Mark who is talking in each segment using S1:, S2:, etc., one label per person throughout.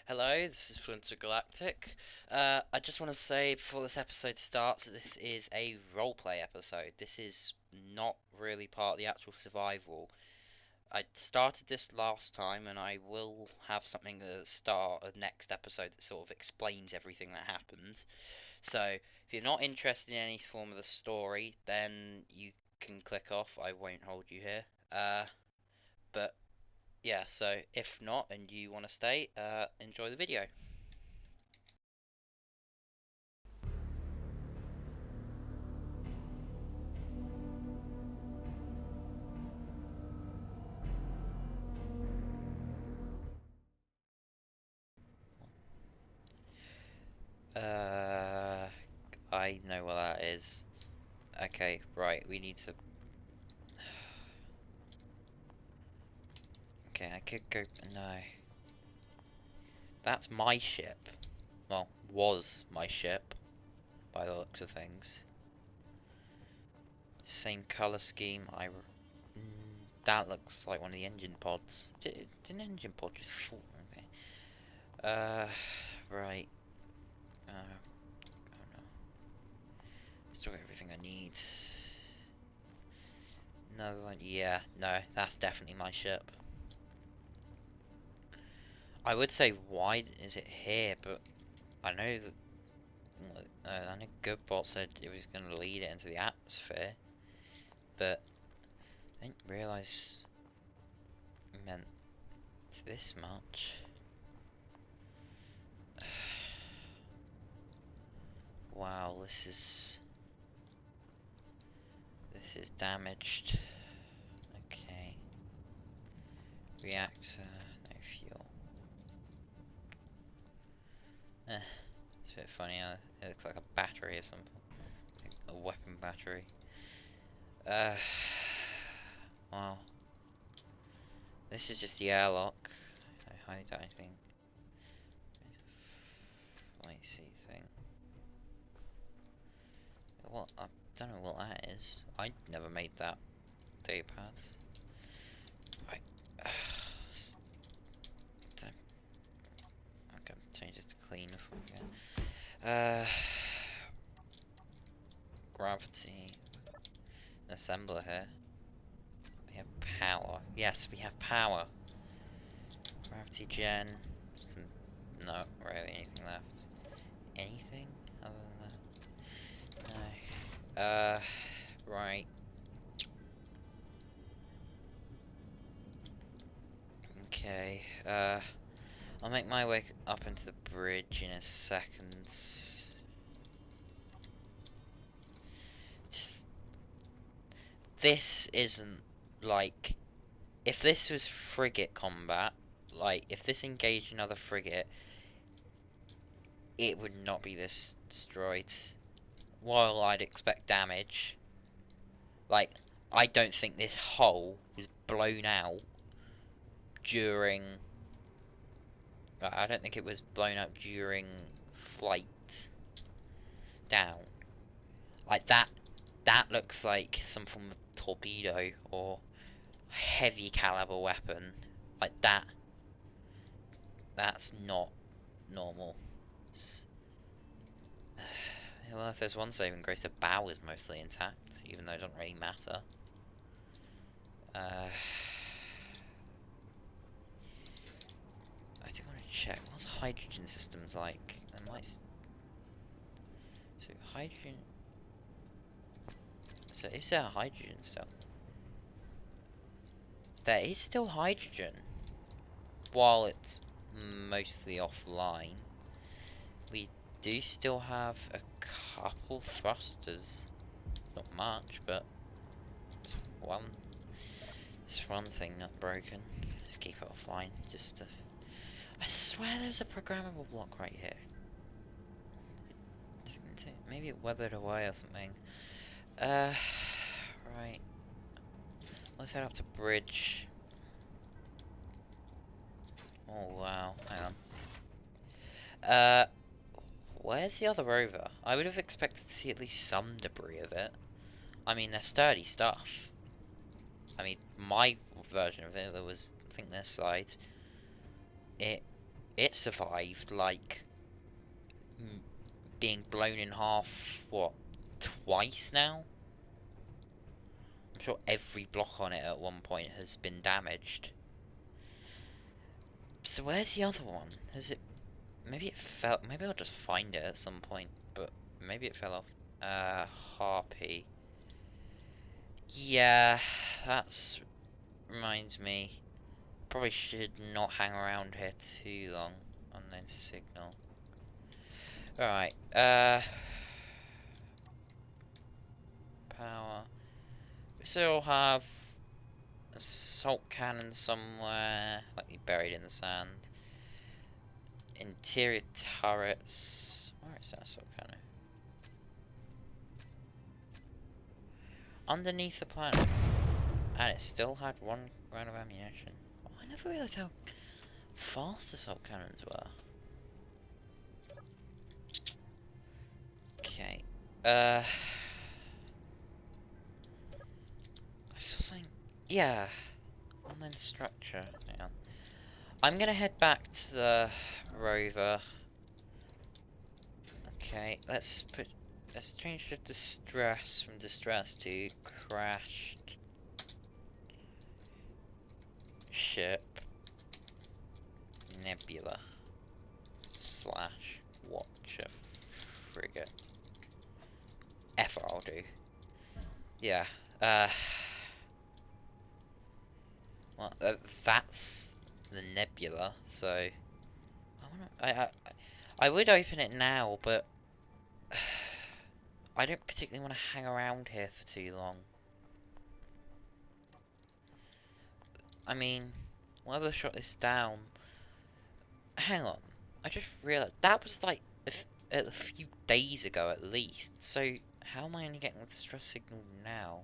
S1: Hello, this is Flinter Galactic. I just want to say before this episode starts that this is a roleplay episode. This is not really part of the actual survival. I started this last time, and I will have something at the start of next episode that sort of explains everything that happened. So, if you're not interested in any form of the story, then you can click off. I won't hold you here. But yeah, so if not and you want to stay, enjoy the video. Uh, I know what that is. Okay, right, we need to... Okay, I could go... No. That's my ship. Well, was my ship, by the looks of things. Same colour scheme, that looks like one of the engine pods. Did an engine pod just fall? Okay. Right. Oh no. Still got everything I need. No, yeah, no, that's definitely my ship. I would say why is it here, but I know that I know Goodbot said it was going to lead it into the atmosphere, but I didn't realise it meant this much. Wow, this is damaged. Okay, reactor, no fuel. It's a bit funny how it looks like a battery or something, like a weapon battery. Uh, wow. This is just the airlock. I highly doubt anything. Flight seat thing. What? I don't know what that is. I never made that D-pad. Right. I'm gonna change this to clean before we go. Gravity. An assembler here. We have power. Yes, we have power. Gravity gen. Some. No, really anything left. Anything other than that? No. Right. Okay. I'll make my way up into the bridge in a second. Just, this isn't like, if this was frigate combat, like if this engaged another frigate, it would not be this destroyed. While I'd expect damage, like I don't think this hull was blown out during. I don't think it was blown out during flight down. Like that looks like some form of torpedo or heavy caliber weapon. Like that's not normal. Well, if there's one saving grace, the bow is mostly intact, even though it doesn't really matter. I do want to check, what's hydrogen systems like? So hydrogen... So is there hydrogen still? There is still hydrogen, while it's mostly offline. We do still have a couple thrusters. Not much, but one. It's one thing not broken. Just keep it offline. Just to... I swear there's a programmable block right here. Maybe it weathered away or something. Right. Let's head up to bridge. Oh wow, hang on. Where's the other rover? I would have expected to see at least some debris of it. I mean, they're sturdy stuff. I mean, my version of it, there was, I think this side, it it survived, like, being blown in half, what, twice now? I'm sure every block on it at one point has been damaged. So where's the other one? Has it... Maybe it fell... Maybe I'll just find it at some point, but maybe it fell off. Harpy. Yeah, that's... reminds me. Probably should not hang around here too long. Unknown signal. Alright, power. We still have a salt cannon somewhere, likely buried in the sand. Interior turrets. Where is that salt cannon? Underneath the planet. And it still had one round of ammunition. Oh, I never realised how fast the salt cannons were. Okay. I saw something. Yeah. Online structure. Hang on. I'm gonna head back to the rover. Okay, let's change the distress from distress to crashed ship Nebula / Watcher frigate. I'll do. Yeah. Well, that's the Nebula. So I would open it now, but I don't particularly want to hang around here for too long. I mean, whether shot this down. Hang on, I just realised that was like a few days ago at least. So how am I only getting the distress signal now?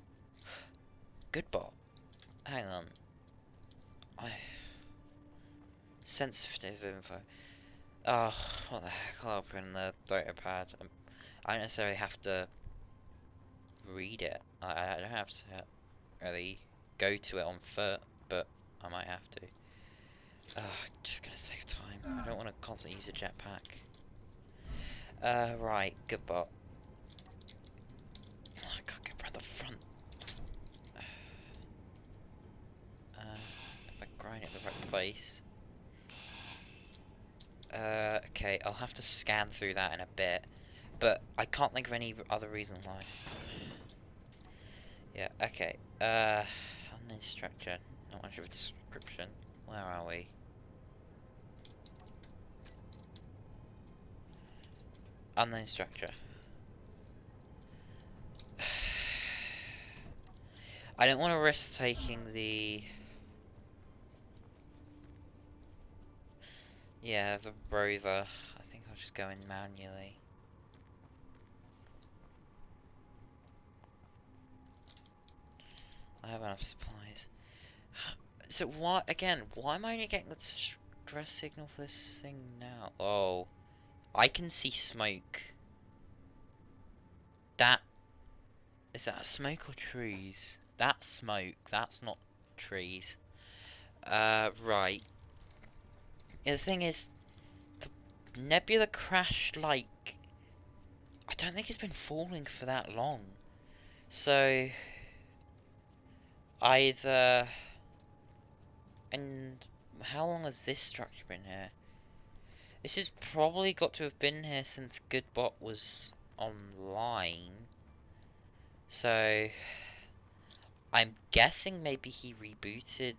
S1: Good bot. Hang on. Sensitive info. Oh, what the heck? I'll open the data pad. I don't necessarily have to read it. I don't have to really go to it on foot, but I might have to. Just gonna save time. I don't want to constantly use a jetpack. Right, good bot. Oh, I can't get around the front. If I grind it in the right place. Okay, I'll have to scan through that in a bit, but I can't think of any other reason why. Yeah, okay. Unknown structure. Not much of a description. Where are we? Unknown structure. I don't want to risk taking the... Yeah, the rover. I think I'll just go in manually. I have enough supplies. So why, again, why am I only getting the distress signal for this thing now? Oh, I can see smoke. That, is that smoke or trees? That's smoke, that's not trees. Right. Yeah, the thing is, the nebula crashed like, I don't think it's been falling for that long. So, either, and how long has this structure been here? This has probably got to have been here since Goodbot was online. So, I'm guessing maybe he rebooted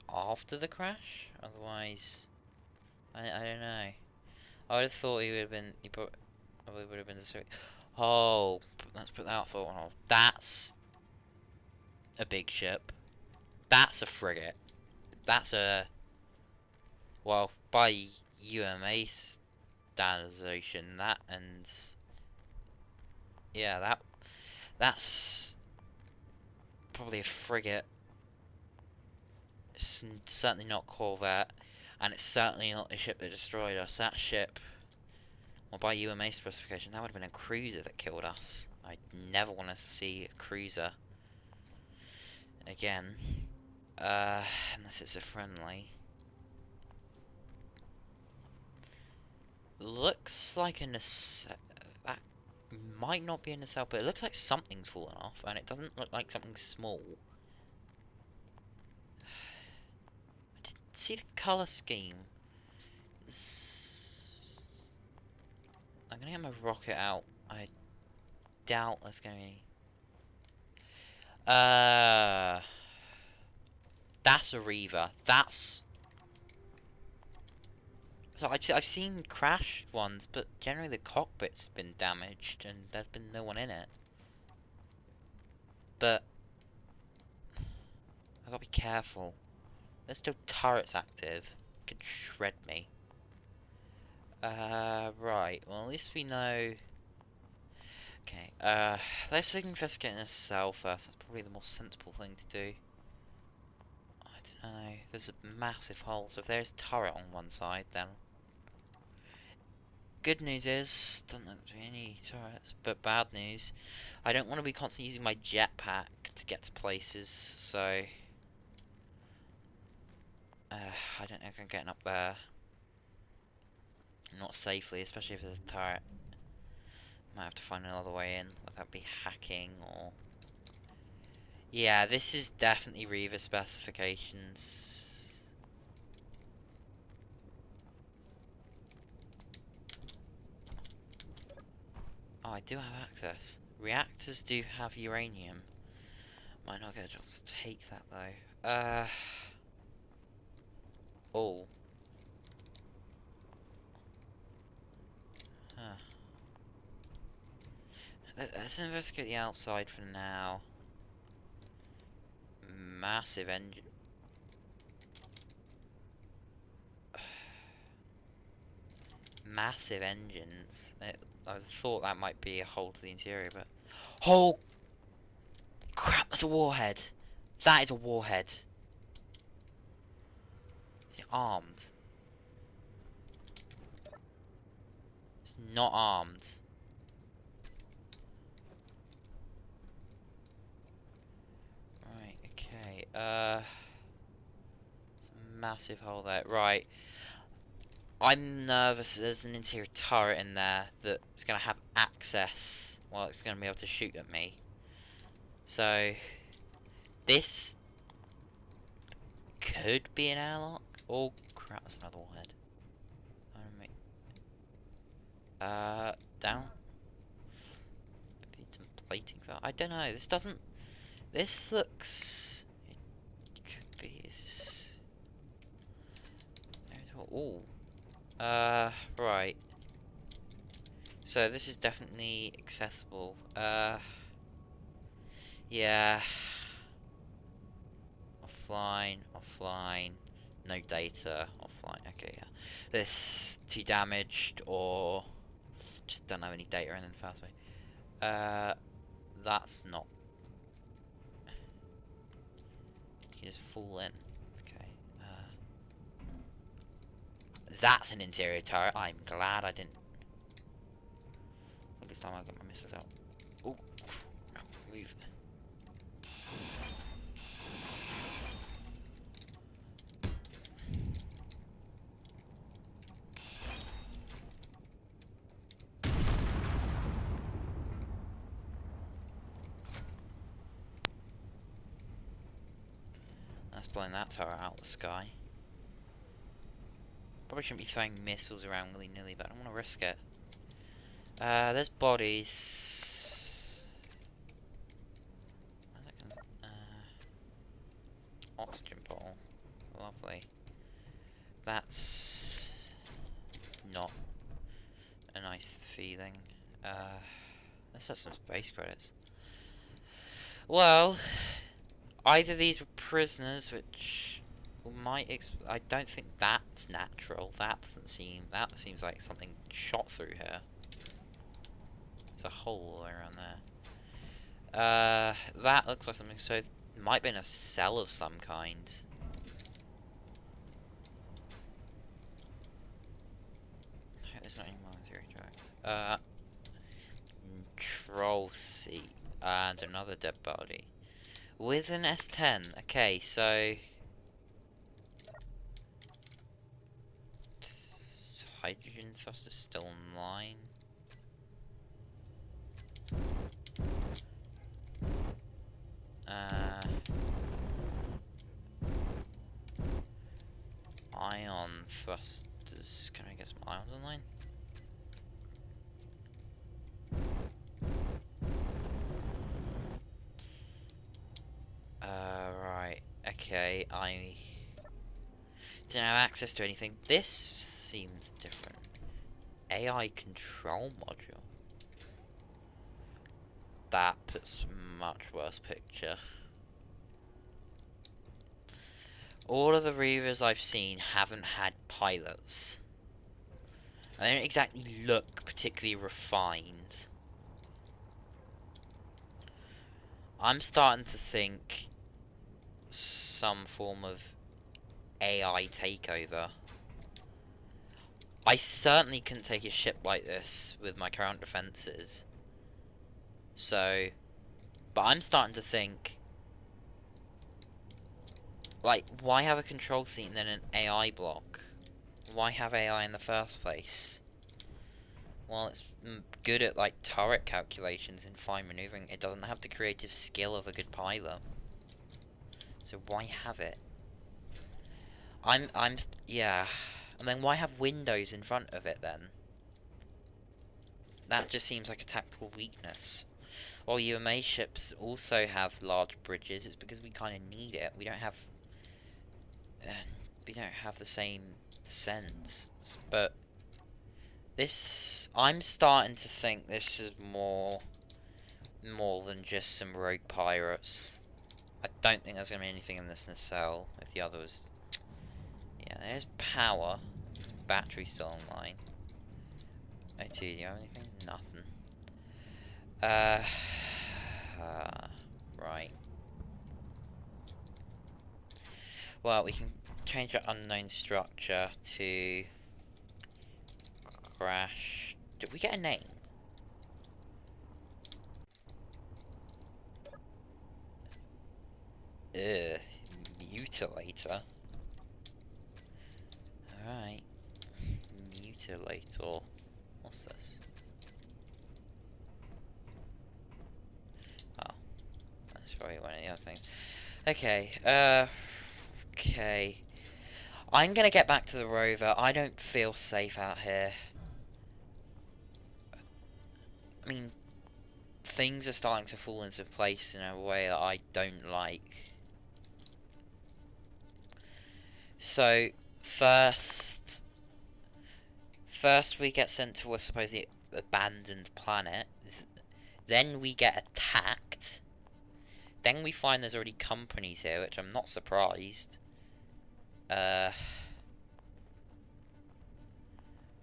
S1: after the crash? Otherwise, I don't know. I would have thought he would have been, he probably would have been the... Oh, let's put that thought on hold. That's a big ship. That's a frigate. That's a... Well, by UMA standardization, that and... Yeah, that's probably a frigate. It's certainly not Corvette, and it's certainly not the ship that destroyed us. That ship, well, by UMA specification, that would have been a cruiser that killed us. I never want to see a cruiser again, unless it's a friendly. looks like that might not be a nacelle, but it looks like something's fallen off, and it doesn't look like something small. I didn't see the color scheme. I'm gonna get my rocket out. I doubt there's gonna be. That's a Reaver. That's. So I've seen crashed ones, but generally the cockpit's been damaged and there's been no one in it. But I gotta be careful. There's still turrets active. It could shred me. Right. Well, at least we know. Okay. Let's investigate in a cell first. That's probably the more sensible thing to do. I don't know. There's a massive hole, so if there's a turret on one side, then. Good news is, doesn't look to be any turrets, but bad news, I don't want to be constantly using my jetpack to get to places, so I don't think I'm getting up there. Not safely, especially if there's a turret. Might have to find another way in, whether that be hacking or... Yeah, this is definitely Reaver specifications. Oh, I do have access. Reactors do have uranium. Might not get a chance to take that though. Oh. Huh. Let's investigate the outside for now. Massive engine. Massive engines. I thought that might be a hole to the interior, but... Oh! Crap, that's a warhead! That is a warhead. Is it armed? It's not armed. Right, okay. It's a massive hole there. Right. I'm nervous there's an interior turret in there that's going to have access. Well, it's going to be able to shoot at me. So, this could be an airlock. Oh crap, that's another warhead. Down. Need some plating for. I don't know. This doesn't. This looks. It could be. Oh. Right. So this is definitely accessible. Yeah. Offline. Offline. No data. Offline. Okay, yeah. This too damaged or just don't have any data in the first way. That's not. You just fall in. Okay. That's an interior turret. I'm glad I didn't. I think it's time I get my missiles out. Oh, move. That's blowing that turret out of the sky. Probably shouldn't be throwing missiles around willy-nilly, but I don't want to risk it. There's bodies. Oxygen bottle. Lovely. That's not a nice feeling. Let's have some space credits. Well, either these were prisoners, which might. I don't think that's natural. That doesn't seem. That seems like something shot through here. There's a hole around there. That looks like something. So it might be in a cell of some kind. There's not any more material track. Control seat and another dead body with an S10. Okay, so hydrogen thrusters still online. Ion thrusters. Can I get some ions online? Right. Okay, I don't have access to anything. This seems different. AI control module. That puts much worse picture. All of the Reavers I've seen haven't had pilots. They don't exactly look particularly refined. I'm starting to think some form of AI takeover. I certainly couldn't take a ship like this with my current defenses. So, but I'm starting to think, like, why have a control seat and then an AI block? Why have AI in the first place? Well, it's good at, like, turret calculations and fine maneuvering. It doesn't have the creative skill of a good pilot. So why have it? Yeah. And then why have windows in front of it then? That just seems like a tactical weakness. While UMA ships also have large bridges, it's because we kind of need it. Uh, we don't have the same sense. But this, I'm starting to think this is more than just some rogue pirates. I don't think there's gonna be anything in this nacelle. If the others, yeah, there's power. Battery still online. O2, do you have anything? Nothing. Right. Well, we can change our unknown structure to crash. Did we get a name? Ugh, mutilator. Alright. Mutilator. What's this? Oh, that's probably one of the other things. Okay, okay. I'm gonna get back to the rover. I don't feel safe out here. I mean, things are starting to fall into place in a way that I don't like. So, first we get sent to a supposedly abandoned planet. Then we get attacked. Then we find there's already companies here, which I'm not surprised.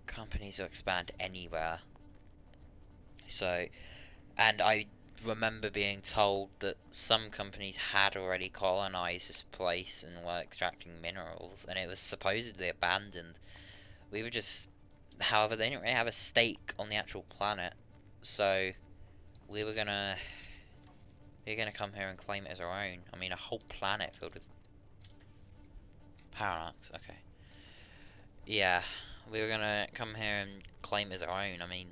S1: Companies will expand anywhere. So, and I remember being told that some companies had already colonized this place and were extracting minerals, and it was supposedly abandoned. We were just, however, they didn't really have a stake on the actual planet, so we were gonna come here and claim it as our own. I mean, a whole planet filled with parallax. Okay, yeah, we were gonna come here and claim it as our own. I mean,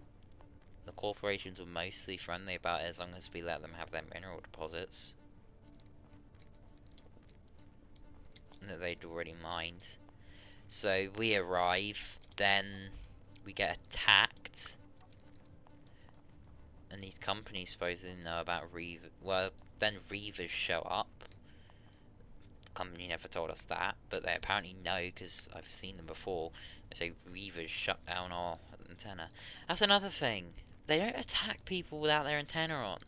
S1: the corporations were mostly friendly about it as long as we let them have their mineral deposits that they'd already mined. So we arrive, then we get attacked, and these companies supposedly know about Reaver. Well, then Reavers show up. The company never told us that, but they apparently know because I've seen them before. They say Reavers shut down our antenna. That's another thing. They don't attack people without their antenna on.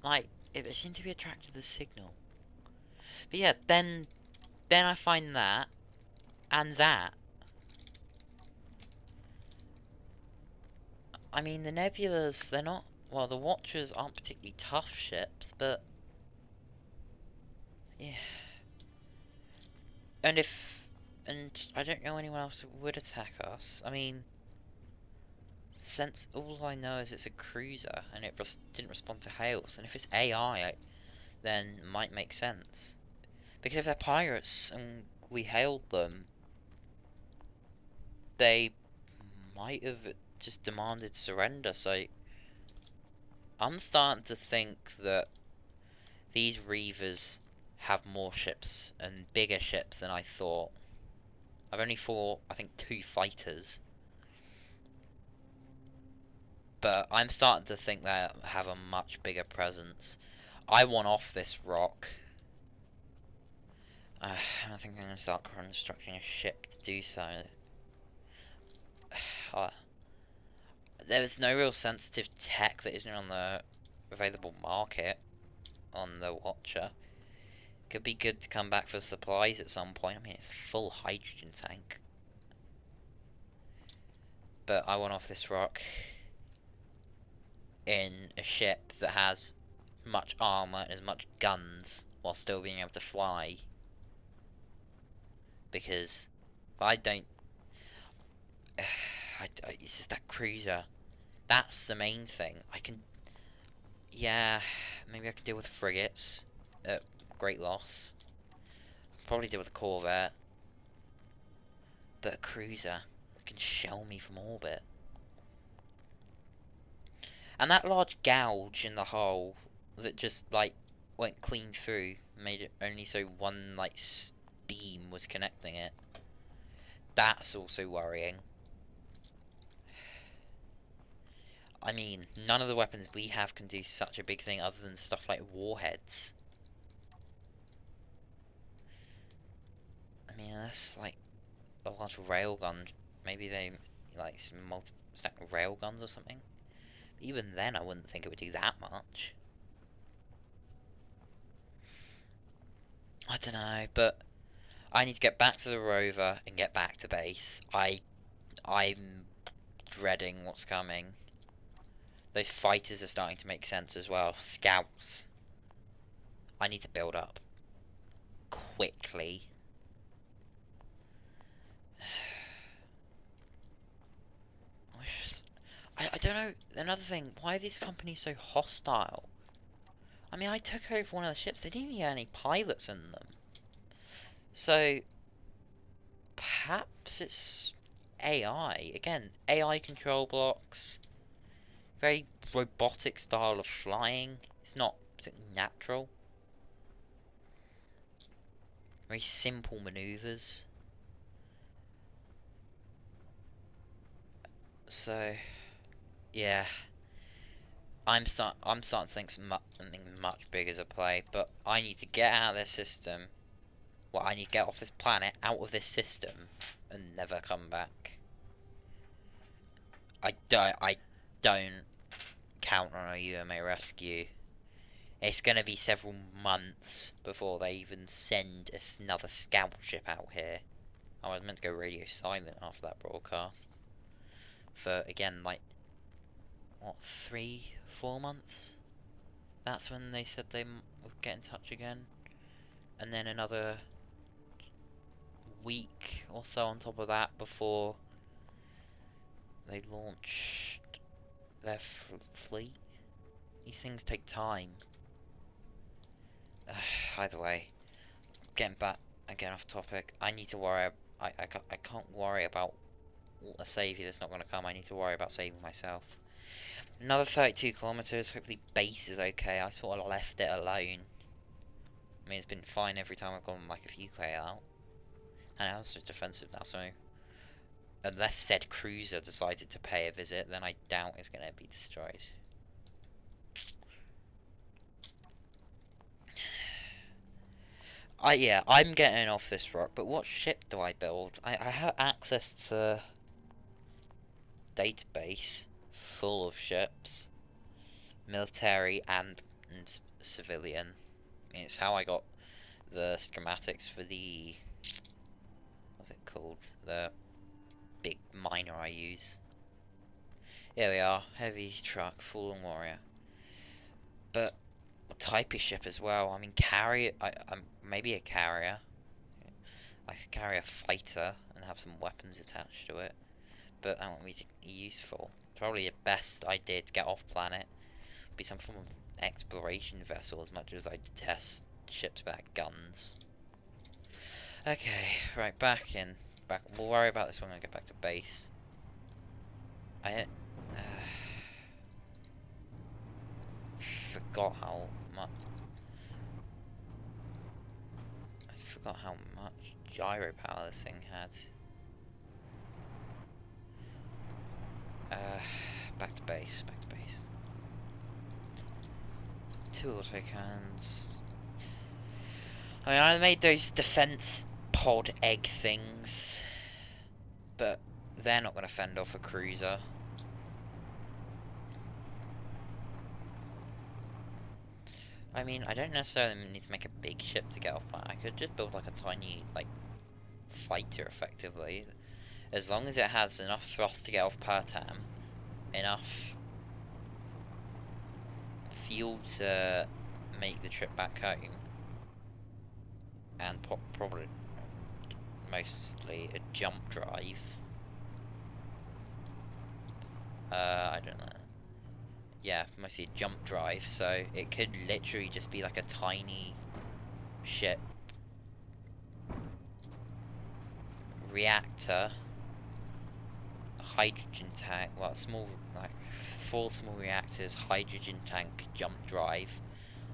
S1: Like, they seem to be attracted to the signal. But yeah, then I find that, and that. I mean, the Nebulas, they're not, well, the Watchers aren't particularly tough ships, but, yeah. And I don't know anyone else that would attack us. I mean, since all I know is it's a cruiser, and it didn't respond to hails, and if it's AI, then it might make sense. Because if they're pirates, and we hailed them, they might have just demanded surrender. So I'm starting to think that these Reavers have more ships and bigger ships than I thought. I've only fought, I think, 2 fighters, but I'm starting to think they have a much bigger presence. I want off this rock. I think I'm going to start constructing a ship to do so. There's no real sensitive tech that isn't on the available market on the Watcher. Could be good to come back for supplies at some point. I mean, it's a full hydrogen tank. But I want off this rock in a ship that has much armor and as much guns while still being able to fly. Because I don't. It's just that cruiser. That's the main thing. I can. Yeah, maybe I can deal with frigates at great loss. Probably deal with a corvette. But a cruiser can shell me from orbit. And that large gouge in the hull that just, like, went clean through, made it only so one, like, beam was connecting it. That's also worrying. I mean, none of the weapons we have can do such a big thing other than stuff like warheads. I mean, that's like a large railgun. Maybe they, like, some multi-stack railguns or something. Even then, I wouldn't think it would do that much. I don't know, but I need to get back to the rover and get back to base. I'm dreading what's coming. Those fighters are starting to make sense as well. Scouts. I need to build up quickly. I don't know. Another thing, why are these companies so hostile? I mean, I took over one of the ships. They didn't even get any pilots in them. So perhaps it's AI. Again, AI control blocks. Very robotic style of flying. It's not natural. Very simple maneuvers. So, yeah. I'm starting to think something much bigger is a play, but I need to get out of this system. Well, I need to get off this planet, out of this system, and never come back. I don't count on a UMA rescue. It's gonna be several months before they even send another scout ship out here. I was meant to go radio silent after that broadcast. For, again, like, what, 3-4 months? That's when they said they would get in touch again. And then another week or so on top of that before they launched their fleet. These things take time. Either way, getting back again off topic. I need to worry. I can't worry about a savior that's not going to come. I need to worry about saving myself. Another 32 kilometers. Hopefully base is okay. I sort of left it alone. I mean, it's been fine every time I've gone like a few K out. And it's also defensive now, so unless said cruiser decided to pay a visit, then I doubt it's going to be destroyed. Yeah, I'm getting off this rock, but what ship do I build? I have access to database full of ships, military and civilian. I mean, it's how I got the schematics for the, what's it called? The big miner I use. Here we are, heavy truck, fallen warrior. But what type of ship as well? I mean, carrier. I'm maybe a carrier. I could carry a fighter and have some weapons attached to it, but I won't be useful. Probably the best idea to get off planet would be some form of exploration vessel, as much as I detest ships without guns. Okay, right, back in. back. We'll worry about this when I get back to base. Forgot how much. I forgot how much gyro power this thing had. Back to base. Back to base. 2 autocannons. I mean, I made those defense pod egg things, but they're not going to fend off a cruiser. I mean, I don't necessarily need to make a big ship to get off planet. I could just build like a tiny, like, fighter effectively. As long as it has enough thrust to get off Pertam, enough fuel to make the trip back home, and probably mostly a jump drive. I don't know. Yeah, mostly a jump drive, so it could literally just be like a tiny ship reactor, a hydrogen tank, well, small, like 4 small reactors, hydrogen tank, jump drive,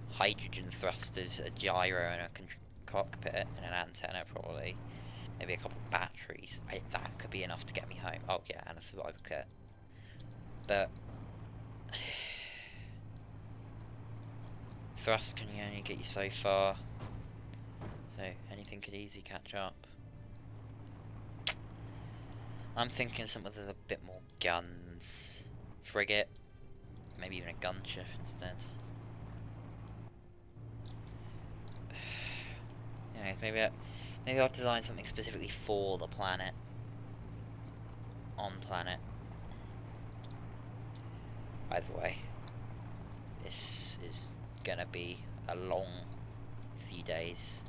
S1: hydrogen thrusters, a gyro and a cockpit, and an antenna probably, maybe a couple of batteries. That could be enough to get me home. Oh yeah, and a survival kit. But thrust can only get you so far, so anything could easily catch up. I'm thinking something with a bit more guns. Frigate, maybe even a gunship instead. Yeah, maybe I'll design something specifically for the planet. On planet. Either way, this is gonna be a long few days.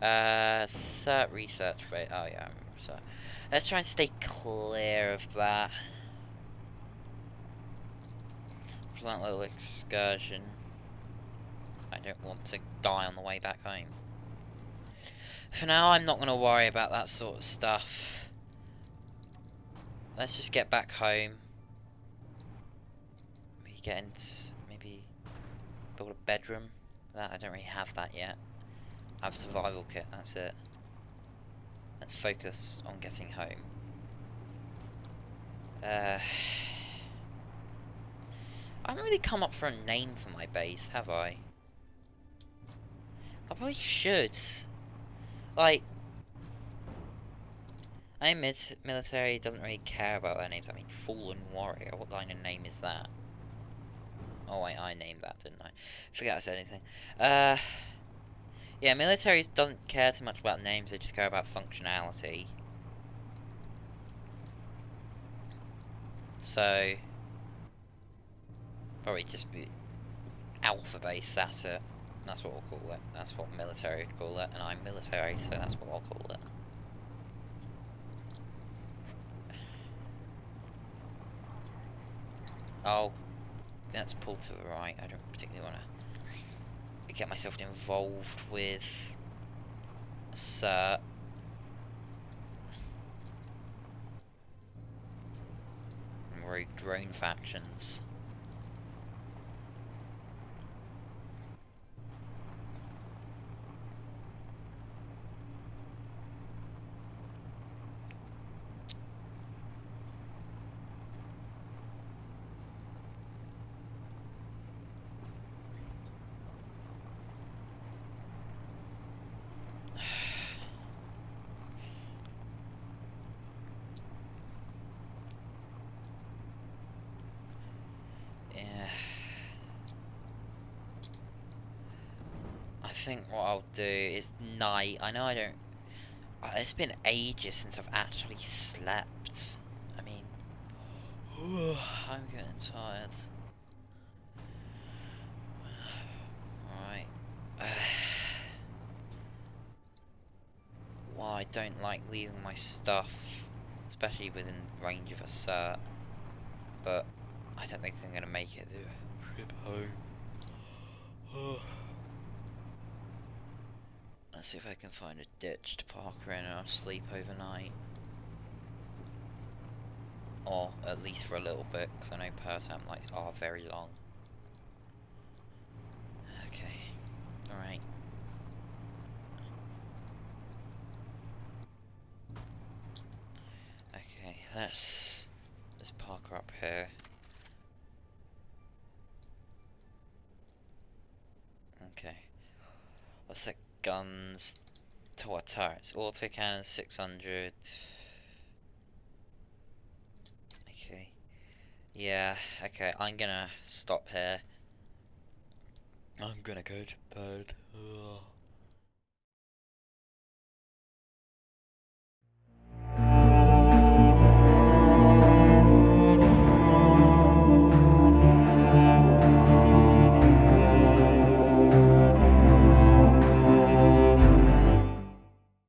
S1: Cert research rate. Oh yeah, I remember cert. Let's try and stay clear of that. For that little excursion. I don't want to die on the way back home. For now, I'm not going to worry about that sort of stuff. Let's just get back home. Maybe build a bedroom. I don't really have that yet. I have a survival kit, that's it. Let's focus on getting home. I haven't really come up for a name for my base, have I? I probably should. Like, I mean, military doesn't really care about their names. I mean, Fallen Warrior, what kind of name is that? Oh wait, I named that, didn't I? Forget I said anything. Yeah, military doesn't care too much about names, they just care about functionality. So, probably just be Alpha Base, that's it. That's what we'll call it. That's what military would call it, and I'm military, so that's what I'll call it. Oh, let's pull to the right. I don't particularly want to get myself involved with cert. Rogue drone factions. I think what I'll do is night. I know I don't. It's been ages since I've actually slept. I mean, I'm getting tired. Right. Well, I don't like leaving my stuff, especially within range of a cert. But I don't think I'm gonna make it trip home. Let's see if I can find a ditch to park in and I'll sleep overnight. Or at least for a little bit, because I know Pertam nights are very long. Okay, alright. Okay, let's park her up here. Okay. Let's set guns to our turrets. Autocannon 600. Okay. Yeah, okay, I'm gonna stop here. I'm gonna go to bed. Ugh.